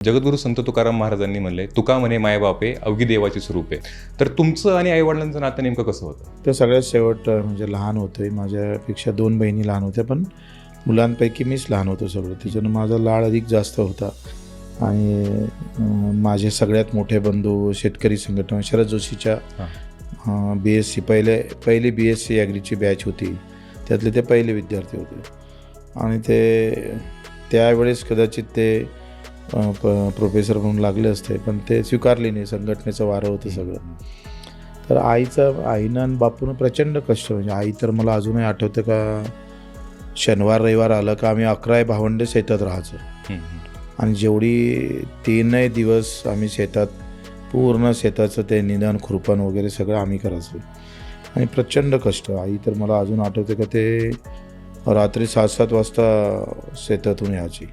जगद्गुरू संत तुकाराम महाराजांनी म्हणले, तुका म्हणे मायबापे अवघी देवाची स्वरूपे. तर तुमचं आणि आईवडिलांचं नातं नेमकं कसं होतं? तर सगळ्यात शेवट म्हणजे लहान होते, माझ्यापेक्षा 2 बहिणी लहान होत्या, पण मुलांपैकी मीच लहान होतो सगळं. त्याच्यानं माझा लाड अधिक जास्त होता. आणि माझे सगळ्यात मोठे बंधू शेतकरी संघटना शरद जोशीच्या BSc पहिली BSc ॲग्रीची बॅच होती, त्यातले ते पहिले विद्यार्थी होते. आणि ते त्यावेळेस कदाचित ते प्रोफेसर म्हणून लागले असते, पण ते स्वीकारले नाही. संघटनेचं वारं होतं सगळं. तर आईनं आणि बापूनं प्रचंड कष्ट, म्हणजे आई तर मला अजूनही आठवतं का शनिवार रविवार आलं का आम्ही 11 भावंडे शेतात राहायचो. आणि जेवढी 3 दिवस आम्ही शेतात पूर्ण शेताचं ते निंदण खुरपण वगैरे सगळं आम्ही करायचो. आणि प्रचंड कष्ट. आई तर मला अजून आठवते का ते रात्री 7-7 वाजता शेतातून यायची.